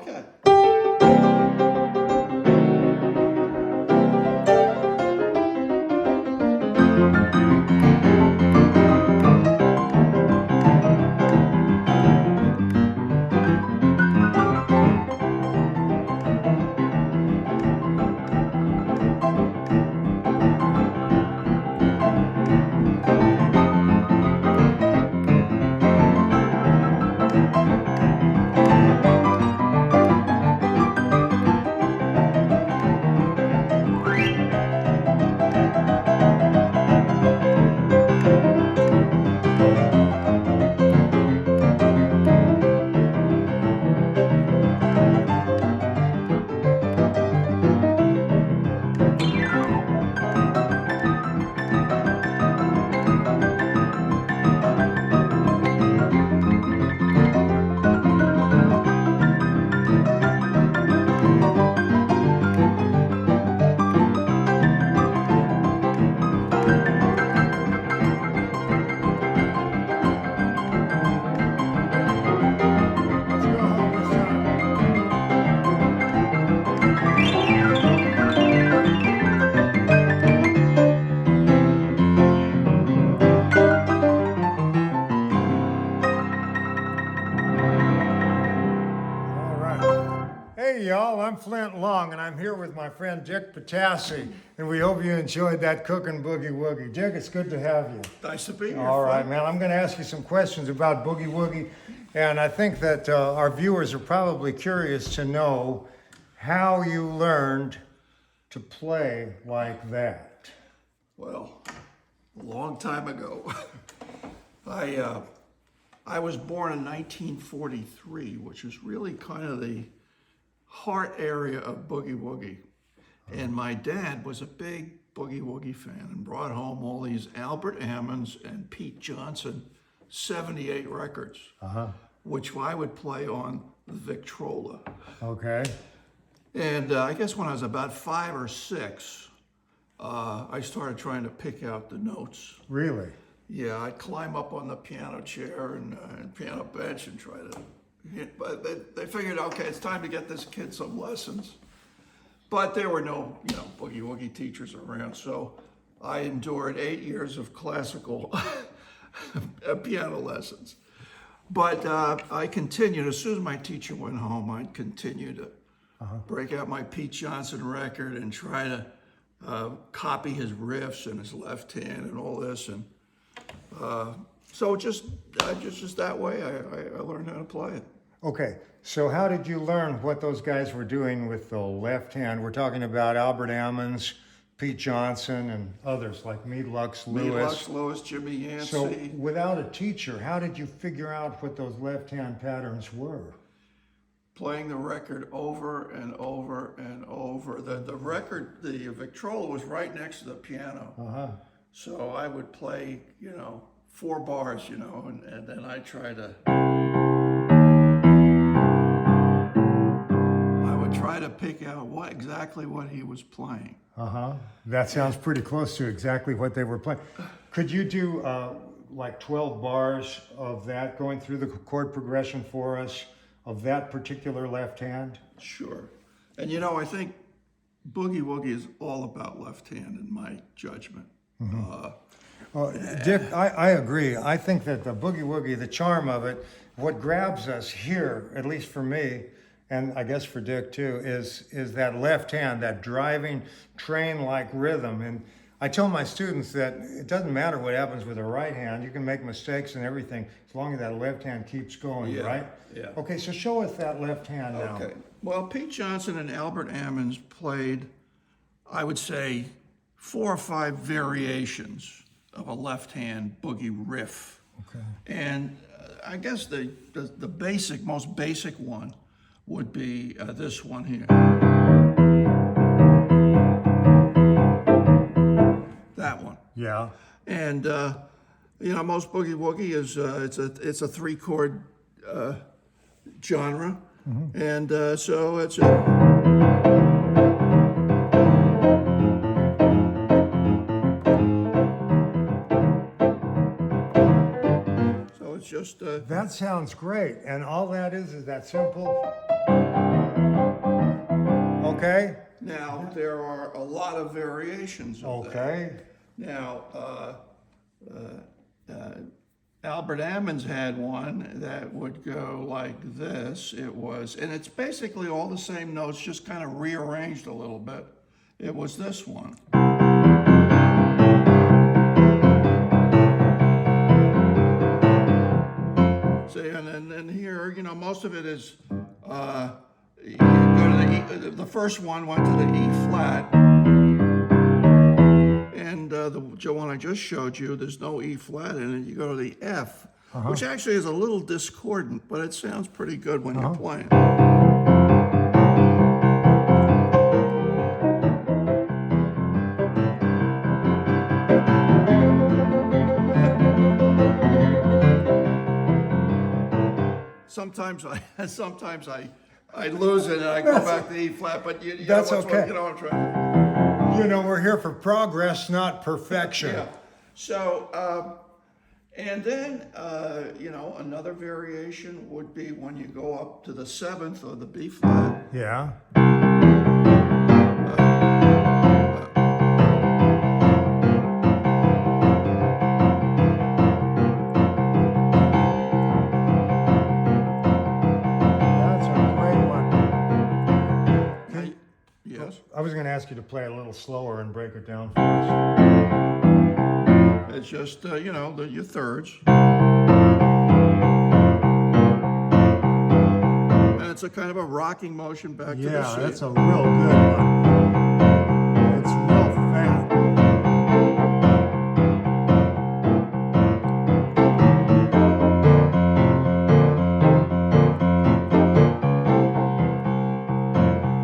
Okay. Let's go home this time. All right. Hey, y'all, I'm Flint Long, and I'm here with my friend Dick Pitasssy, and we hope you enjoyed that cooking boogie woogie. Dick, it's good to have you. Nice to be here. All right, Flint. man, I'm going to ask you some questions about boogie woogie, and I think that our viewers are probably curious to know how you learned to play like that. Well, a long time ago. I was born in 1943, which was really kind of the heart area of boogie woogie. And my dad was a big boogie woogie fan and brought home all these Albert Ammons and Pete Johnson 78 records, which I would play on the Victrola. Okay. And I guess when I was about 5 or 6, I started trying to pick out the notes. Really? Yeah, I'd climb up on the piano chair and piano bench and try to hit, but they figured, okay, it's time to get this kid some lessons. But there were no, boogie woogie teachers around, so I endured 8 years of classical piano lessons. But I continued, as soon as my teacher went home, I'd continue to break out my Pete Johnson record and try to copy his riffs and his left hand and all this. And so just that way, I learned how to play it. Okay, so how did you learn what those guys were doing with the left hand? We're talking about Albert Ammons, Pete Johnson, and others like Lux Lewis. Lewis, Jimmy Yancey. So without a teacher, how did you figure out what those left-hand patterns were? Playing the record over and over and over. The record, the Victrola was right next to the piano. So I would play, 4 bars, and then I try to pick out exactly what he was playing. That sounds pretty close to exactly what they were playing. Could you do like 12 bars of that, going through the chord progression for us of that particular left hand? Sure. And I think boogie woogie is all about left hand in my judgment. Dick, I agree. I think that the boogie woogie, the charm of it, what grabs us here, at least for me, and I guess for Dick too, is that left hand, that driving train-like rhythm. And I tell my students that it doesn't matter what happens with the right hand. You can make mistakes and everything as long as that left hand keeps going, right? Yeah. Okay, so show us that left hand now. Okay. Well, Pete Johnson and Albert Ammons played, I would say, 4 or 5 variations of a left-hand boogie riff. Okay. And I guess the basic, most basic one would be this one here. That one. Yeah. And most boogie woogie is it's a 3-chord genre, and so it's just That sounds great. And all that is that simple. Okay. Now, there are a lot of variations of that. Okay. Now, Albert Ammons had one that would go like this. And it's basically all the same notes, just kind of rearranged a little bit. It was this one. See, and then here, you know, most of it is, you go to the first one went to the E flat. And the one I just showed you, there's no E flat in it. You go to the F, which actually is a little discordant, but it sounds pretty good when you're playing. Sometimes I lose it and I go back to E flat, but you know, That's okay. You know what I'm trying to do. You know, we're here for progress, not perfection. Yeah. So, and then, you know, another variation would be when you go up to the seventh or the B flat. Yeah. That's a great one. Yes. I was going to ask you to play a little slower and break it down for us. It's just, you know, your thirds. And it's a kind of a rocking motion back to the C. Yeah, that's a real good one. It's real fat.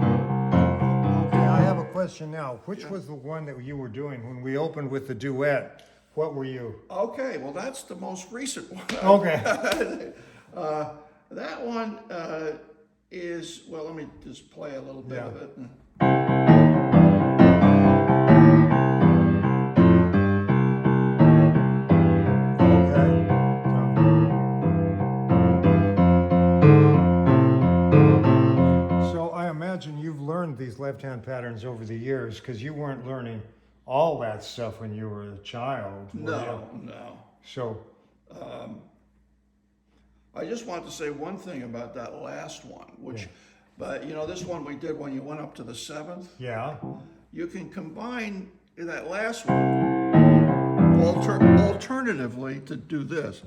Okay, I have a question now. Which was the one that you were doing when we opened with the duet? What were you? Okay, well, that's the most recent one. Okay. That one is, well, let me just play a little bit Yeah. of it. So I imagine you've learned these left-hand patterns over the years because you weren't learning all that stuff when you were a child. were No, you? no. So, I just want to say one thing about that last one, but you know, this one we did when you went up to the seventh. yeah. You can combine that last one alternatively to do this.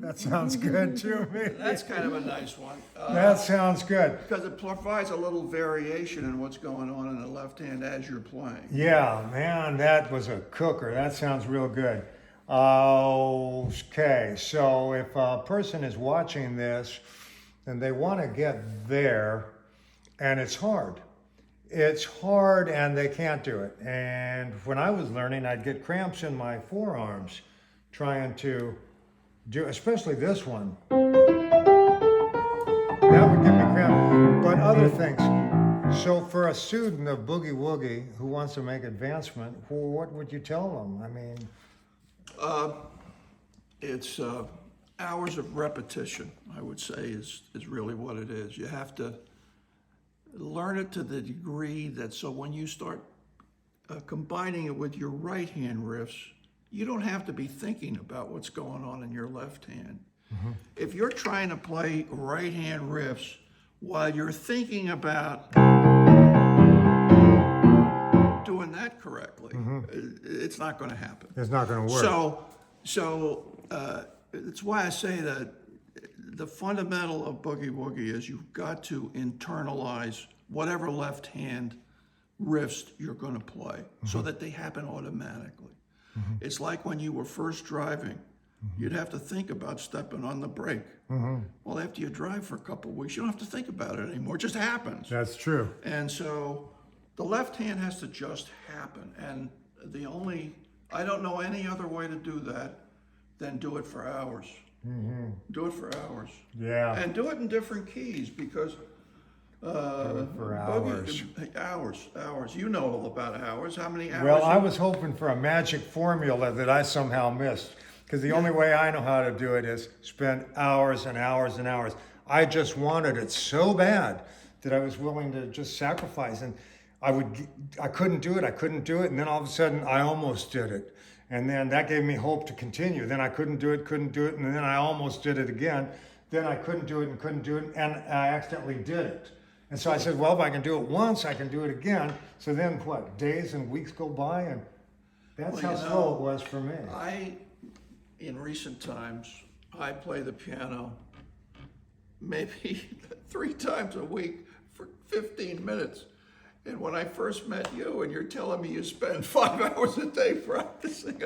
That sounds good to me. That's kind of a nice one. That sounds good. Because it provides a little variation in what's going on in the left hand as you're playing. Yeah, man, that was a cooker. That sounds real good. Okay, so if a person is watching this and they want to get there, and it's hard. It's hard and they can't do it. And when I was learning, I'd get cramps in my forearms trying to do, especially this one. That would give me cramp, but other things. So for a student of Boogie Woogie who wants to make advancement, what would you tell them? I mean, It's hours of repetition, I would say, is really what it is. You have to learn it to the degree that so when you start combining it with your right hand riffs, you don't have to be thinking about what's going on in your left hand. Mm-hmm. If you're trying to play right hand riffs while you're thinking about doing that correctly, it's not going to happen. it's not going to work. So it's why I say that the fundamental of Boogie Woogie is you've got to internalize whatever left hand riffs you're going to play so that they happen automatically. It's like when you were first driving, you'd have to think about stepping on the brake. Well, after you drive for a couple of weeks, you don't have to think about it anymore. It just happens. That's true. And so the left hand has to just happen. And the only I don't know any other way to do that than do it for hours. Do it for hours. Yeah. And do it in different keys because for hours. Hours. You know all about hours. How many hours? Well, I was hoping for a magic formula that I somehow missed, because the only way I know how to do it is spend hours and hours and hours. I just wanted it so bad that I was willing to just sacrifice, and I couldn't do it, and then all of a sudden I almost did it. And then that gave me hope to continue. Then I couldn't do it, and then I almost did it again. Then I couldn't do it, and I accidentally did it. And so I said, well, if I can do it once, I can do it again. So then what, days and weeks go by, and that's how slow it was for me. In recent times, I play the piano maybe 3 times a week for 15 minutes. And when I first met you and you're telling me you spend 5 hours a day practicing,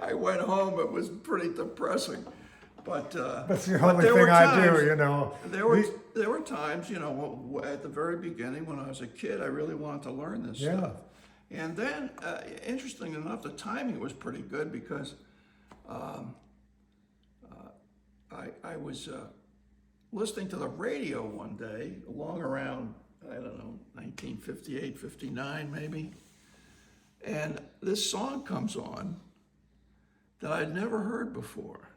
I went home, it was pretty depressing. But that's the only thing I do, you know. There were times, you know, at the very beginning when I was a kid, I really wanted to learn this stuff. And then, interesting enough, the timing was pretty good because I was listening to the radio one day, along around, I don't know, 1958, 59 maybe. And this song comes on that I'd never heard before.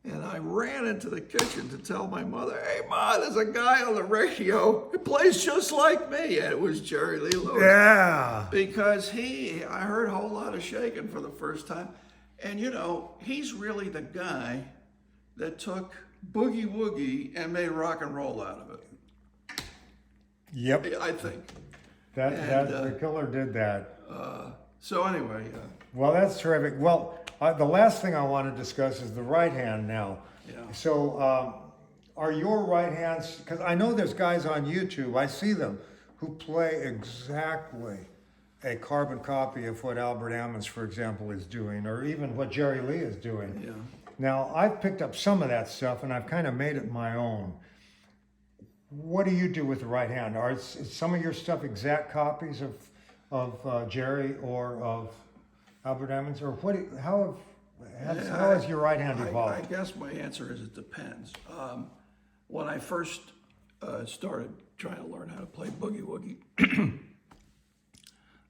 And I ran into the kitchen to tell my mother, hey, Ma, there's a guy on the radio who plays just like me. And it was Jerry Lee Lewis. Yeah. Because I heard a whole lot of shaking for the first time. And, you know, he's really the guy that took boogie woogie and made rock and roll out of it. Yep. I think. The killer did that. So anyway. Well, that's terrific. Well, the last thing I want to discuss is the right hand now. Yeah. So are your right hands, because I know there's guys on YouTube, I see them, who play exactly a carbon copy of what Albert Ammons, for example, is doing, or even what Jerry Lee is doing. Yeah. Now, I've picked up some of that stuff and I've kind of made it my own. What do you do with the right hand? Is some of your stuff exact copies of Jerry or of Albert Ammons, or how has your right hand evolved? I guess my answer is it depends. When I first started trying to learn how to play boogie woogie,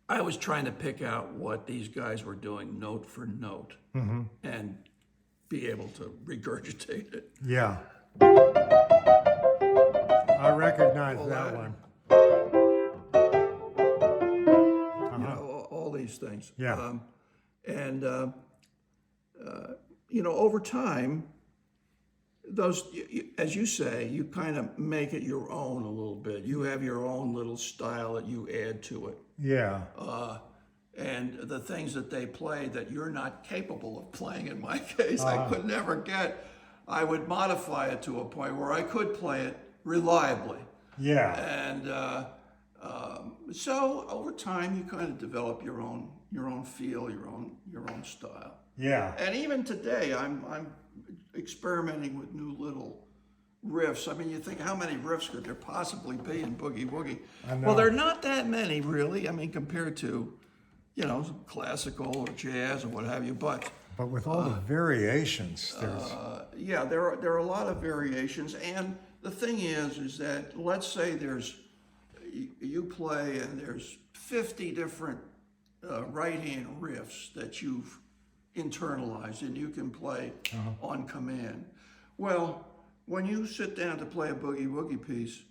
I was trying to pick out what these guys were doing note for note and be able to regurgitate it. Yeah. I recognize that one. You know, all these things. Yeah. You know, over time, those, as you say, you kind of make it your own a little bit. You have your own little style that you add to it. Yeah. And the things that they play that you're not capable of playing, in my case, I could never get, I would modify it to a point where I could play it reliably. Yeah. And so over time, you kind of develop your own feel, your own style. Yeah. And even today, I'm experimenting with new little riffs. I mean, you think, how many riffs could there possibly be in boogie woogie? I know. Well, there are not that many, really. I mean, compared to, you know, classical or jazz or what have you. But with all the variations, there's yeah, there are a lot of variations. And the thing is that let's say you play and there's 50 different right-hand riffs that you've internalized and you can play on command. Well, when you sit down to play a boogie woogie piece,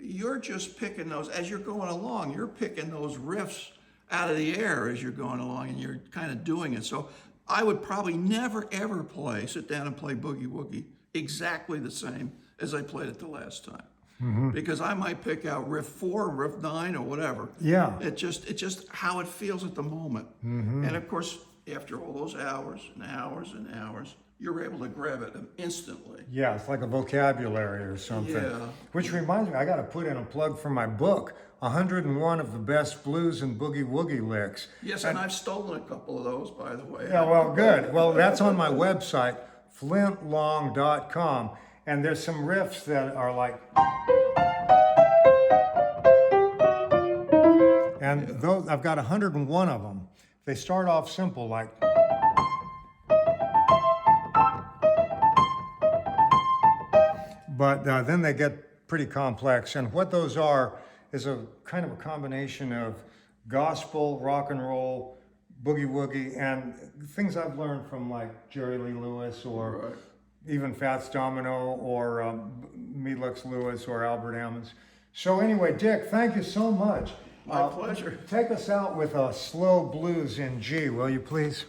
you're just picking those, as you're going along, you're picking those riffs out of the air as you're going along, and you're kind of doing it. So I would probably never ever sit down and play boogie woogie exactly the same as I played it the last time. Because I might pick out riff 4, riff 9, or whatever. Yeah. It's just how it feels at the moment. And of course, after all those hours and hours and hours, you're able to grab it instantly. Yeah, it's like a vocabulary or something. Yeah. Which reminds me, I got to put in a plug for my book, 101 of the Best Blues and Boogie Woogie Licks. Yes, and I've stolen a couple of those, by the way. Yeah, well, good. Well, that's on my website, FLINTLONG.com. And there's some riffs that are like... And those, I've got 101 of them. They start off simple, like, but then they get pretty complex. And what those are is a kind of a combination of gospel, rock and roll, boogie woogie, and things I've learned from like Jerry Lee Lewis or Right. even Fats Domino or Meadlux Lewis or Albert Ammons. So anyway, Dick, thank you so much. My pleasure. Take us out with a slow blues in G, will you please?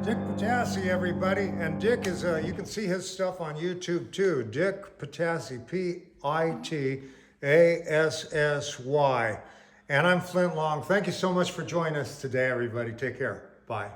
Dick Pitasssy, everybody, and Dick is, you can see his stuff on YouTube too. Dick Pitassy, Pitassy. And I'm Flint Long. Thank you so much for joining us today, everybody. Take care. Bye.